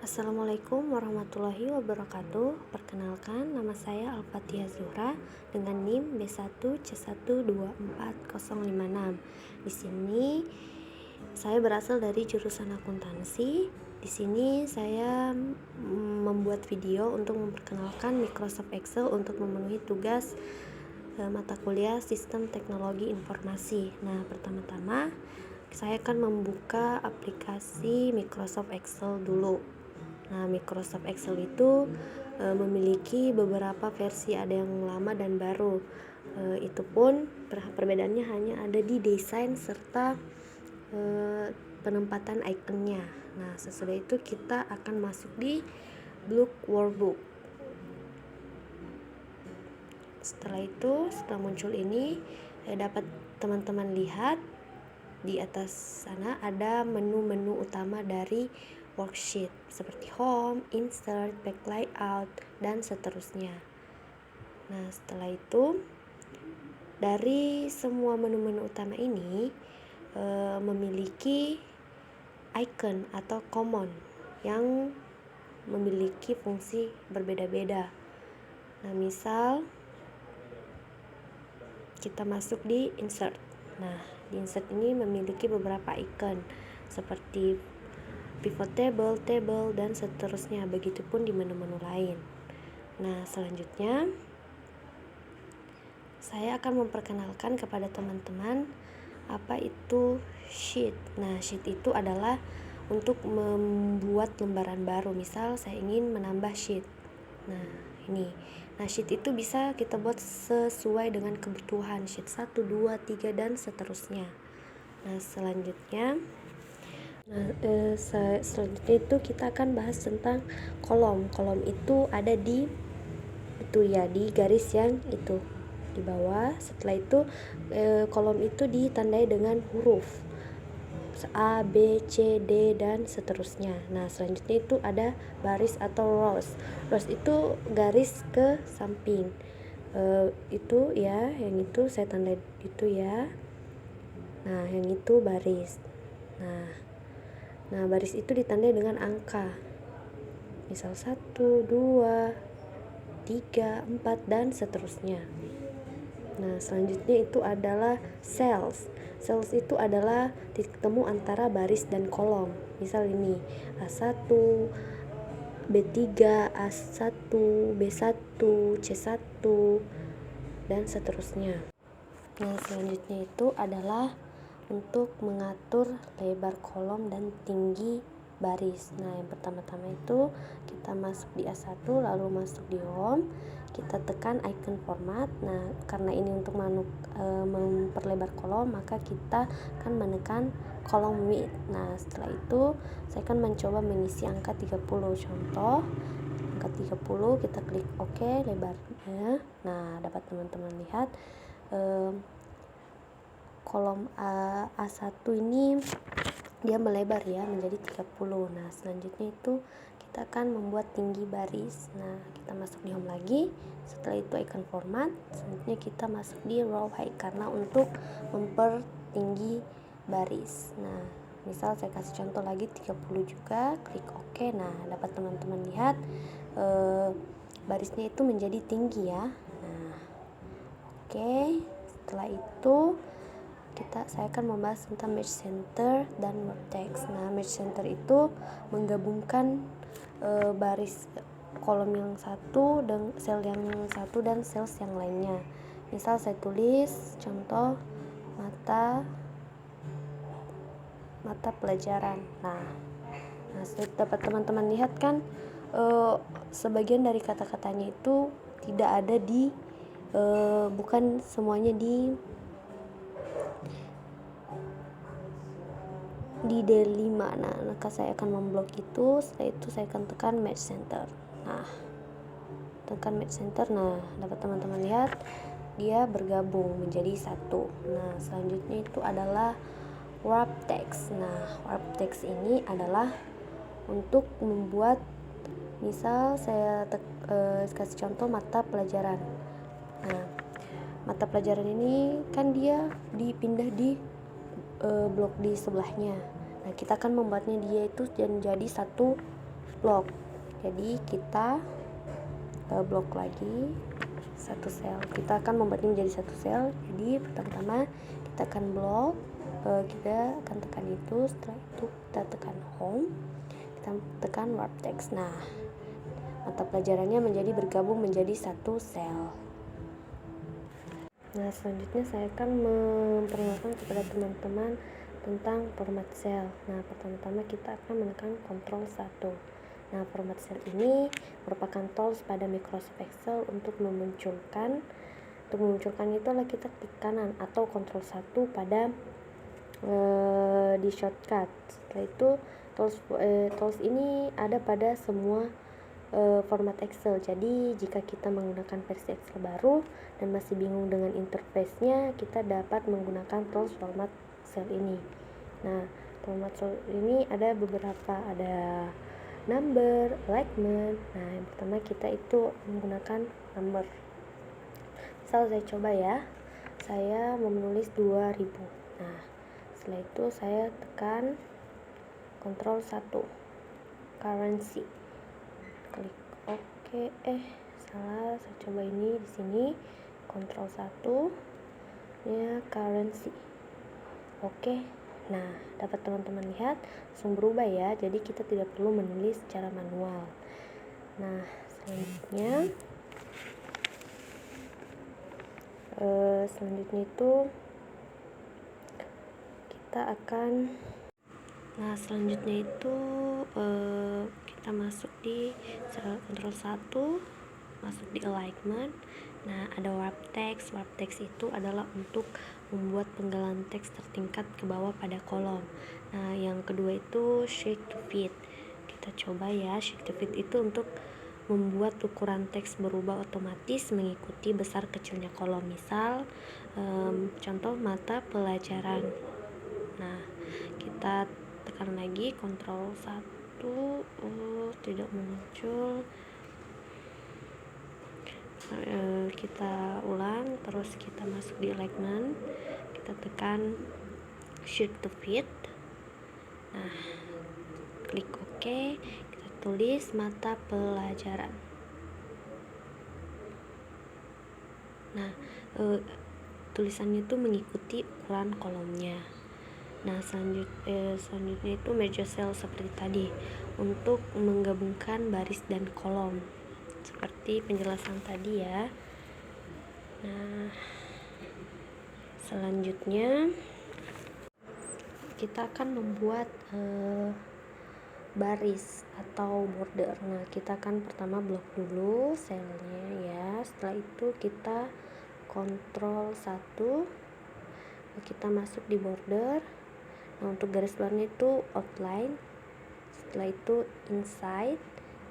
Assalamualaikum warahmatullahi wabarakatuh. Perkenalkan, nama saya Al-Fatihah Zuhra dengan NIM B1C124056. Di sini saya berasal dari jurusan akuntansi. Di sini saya membuat video untuk memperkenalkan Microsoft Excel untuk memenuhi tugas mata kuliah Sistem Teknologi Informasi. Nah, pertama-tama saya akan membuka aplikasi Microsoft Excel dulu. Nah, Microsoft Excel itu memiliki beberapa versi, ada yang lama dan baru. Itu pun perbedaannya hanya ada di desain serta penempatan ikonnya. Nah, sesudah itu kita akan masuk di Blue Workbook. Setelah muncul ini, dapat teman-teman lihat di atas sana ada menu-menu utama dari worksheet seperti home, insert, back layout, dan seterusnya. Nah, setelah itu dari semua menu-menu utama ini memiliki icon atau command yang memiliki fungsi berbeda-beda. Nah, misal kita masuk di insert. Nah, di insert ini memiliki beberapa icon seperti pivot table, table, dan seterusnya. Begitupun di menu-menu lain. Nah, selanjutnya saya akan memperkenalkan kepada teman-teman apa itu sheet. Nah, sheet itu adalah untuk membuat lembaran baru. Misal saya ingin menambah sheet. Nah, ini. Nah, sheet itu bisa kita buat sesuai dengan kebutuhan. Sheet 1, 2, 3, dan seterusnya. Nah, selanjutnya itu kita akan bahas tentang kolom. Kolom itu ada di garis yang itu di bawah. Setelah itu kolom itu ditandai dengan huruf A, B, C, D, dan seterusnya. Nah, selanjutnya itu ada baris atau rows. Rows itu garis ke samping. Itu ya, yang itu saya tandai itu ya. Nah, yang itu baris. Nah, baris itu ditandai dengan angka. Misal 1, 2, 3, 4, dan seterusnya. Nah, selanjutnya itu adalah cells. Cells itu adalah titik temu antara baris dan kolom. Misal ini A1, B3, A1, B1, C1, dan seterusnya. Nah, selanjutnya itu adalah untuk mengatur lebar kolom dan tinggi baris. Nah, yang pertama-tama itu kita masuk di A1, lalu masuk di home, kita tekan icon format. Nah, karena ini untuk memperlebar kolom, maka kita akan menekan kolom width. Nah, setelah itu saya akan mencoba mengisi angka 30. Contoh angka 30, kita klik OK lebarnya. Nah, dapat teman-teman lihat kolom A1 ini dia melebar ya menjadi 30. Nah, selanjutnya itu kita akan membuat tinggi baris. Nah, kita masuk di home lagi. Setelah itu icon format. Selanjutnya kita masuk di row height karena untuk mempertinggi baris. Nah, misal saya kasih contoh lagi 30 juga, klik OK. Nah, dapat teman-teman lihat barisnya itu menjadi tinggi ya. Nah, oke. Setelah itu saya akan membahas tentang match center dan vertex. Nah, match center itu menggabungkan baris kolom yang satu dan sel yang satu dan sel yang lainnya. Misal saya tulis contoh mata pelajaran. Nah, dapat teman-teman lihat kan sebagian dari kata-katanya itu tidak ada di bukan semuanya di D5. Nah, maka saya akan memblok itu. Setelah itu saya akan tekan match center. Nah, tekan match center. Nah, dapat teman-teman lihat dia bergabung menjadi satu. Nah, selanjutnya itu adalah wrap text. Nah, wrap text ini adalah untuk membuat, misal saya kasih contoh mata pelajaran. Nah, mata pelajaran ini kan dia dipindah di blok di sebelahnya. Nah, kita akan membuatnya dia itu menjadi satu blok. Jadi kita blok lagi satu sel. Kita akan membuatnya menjadi satu sel. Jadi pertama-tama kita akan blok, kita akan tekan itu. Setelah itu kita tekan home, kita tekan warp text. Nah, mata pelajarannya bergabung menjadi satu sel. Nah, selanjutnya saya akan memperkenalkan kepada teman-teman tentang format sel. Nah, pertama-tama kita akan menekan Ctrl 1. Nah, format sel ini merupakan tools pada Microsoft Excel untuk memunculkan itu adalah kita klik kanan atau Ctrl 1 pada di shortcut. Setelah itu tools ini ada pada semua format Excel. Jadi jika kita menggunakan versi Excel baru dan masih bingung dengan interface-nya, kita dapat menggunakan tools format sel ini. Nah, format sel ini ada beberapa, ada number, alignment. Nah, yang pertama kita itu menggunakan number. Misal saya coba ya, saya mau menulis 2000. Nah, setelah itu saya tekan Ctrl 1 currency, klik OK. Salah, saya coba ini di sini Ctrl 1 ya, currency. Oke. Nah, dapat teman-teman lihat langsung berubah ya. Jadi kita tidak perlu menulis secara manual. Nah, selanjutnya itu kita akan kita masuk di Ctrl 1, masuk di alignment. Nah, ada warp text. Warp text itu adalah untuk membuat penggalan teks tertingkat ke bawah pada kolom. Nah, yang kedua itu shrink to fit. Kita coba ya, shrink to fit itu untuk membuat ukuran teks berubah otomatis mengikuti besar kecilnya kolom. Misal contoh mata pelajaran. Nah, kita tekan lagi Ctrl 1, tidak muncul. Kita ulang, terus kita masuk di alignment, kita tekan shift to fit. Nah, klik OK, kita tulis mata pelajaran. Nah, tulisannya itu mengikuti ukuran kolomnya. Nah, selanjutnya itu merge cell seperti tadi untuk menggabungkan baris dan kolom seperti penjelasan tadi ya. Nah, selanjutnya kita akan membuat baris atau border. Nah, kita akan pertama blok dulu selnya ya. Setelah itu kita Ctrl 1, kita masuk di border. Nah, untuk garis luarnya itu outline. Setelah itu inside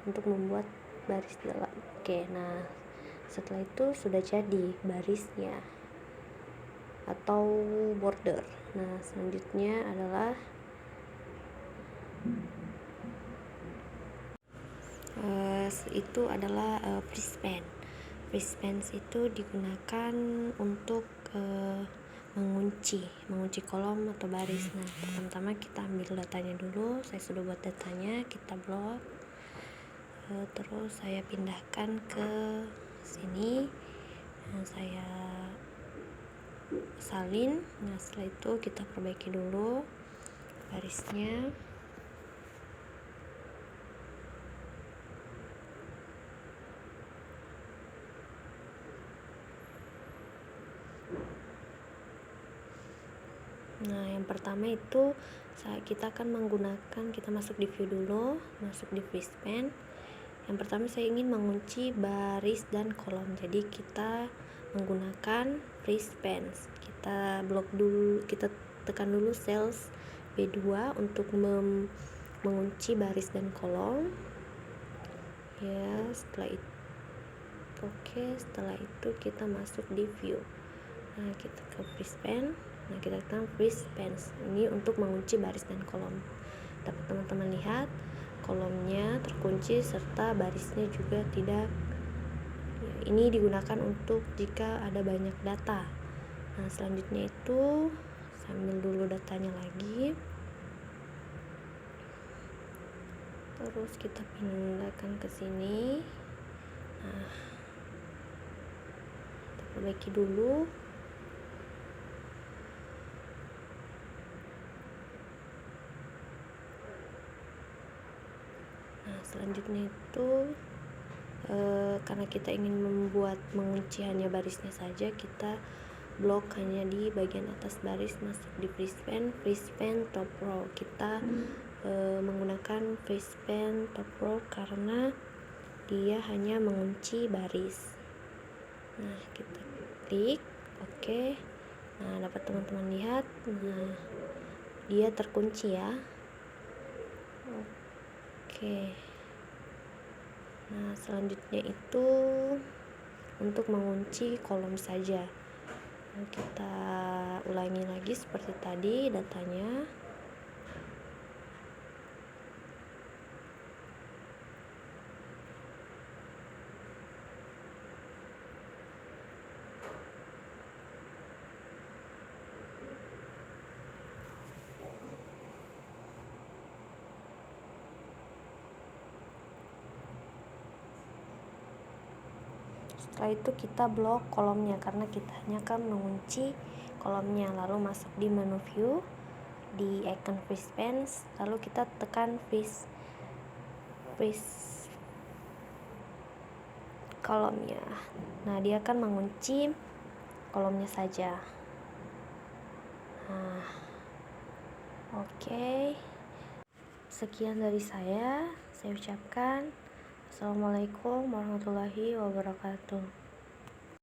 untuk membuat baris dalam. Oke, nah setelah itu sudah jadi barisnya atau border. Nah, selanjutnya adalah free span. Free span itu digunakan untuk mengunci kolom atau baris. Nah, pertama kita ambil datanya dulu. Saya sudah buat datanya, kita blok. Terus saya pindahkan ke sini. Nah, saya salin. Nah, setelah itu kita perbaiki dulu barisnya. Nah, yang pertama itu kita akan menggunakan, kita masuk di view dulu, masuk di free span. Yang pertama saya ingin mengunci baris dan kolom, jadi kita menggunakan free span. Kita blok dulu, kita tekan dulu cells B2 untuk mengunci baris dan kolom ya. Setelah itu setelah itu kita masuk di view. Nah, kita ke free span. Nah, kita tekan free span ini untuk mengunci baris dan kolom. Dapat teman-teman lihat kolomnya terkunci serta barisnya juga tidak. Ini digunakan untuk jika ada banyak data. Nah, selanjutnya itu sambil dulu datanya lagi. terus kita pindahkan ke sini. Nah, kita perbaiki dulu. Nah, selanjutnya itu karena kita ingin mengunci hanya barisnya saja, kita blok hanya di bagian atas baris masuk di freeze pen top row. Kita menggunakan freeze pen top row karena dia hanya mengunci baris. Nah, kita klik oke. Nah, dapat teman-teman lihat, nah dia terkunci ya. Oke. Nah, selanjutnya itu untuk mengunci kolom saja. Nah, kita ulangi lagi seperti tadi datanya. Setelah itu kita blok kolomnya karena kita hanya akan mengunci kolomnya. Lalu masuk di menu view, di icon freeze pen, lalu kita tekan freeze kolomnya. Nah, dia akan mengunci kolomnya saja. Nah, oke. Sekian dari saya ucapkan Assalamualaikum warahmatullahi wabarakatuh.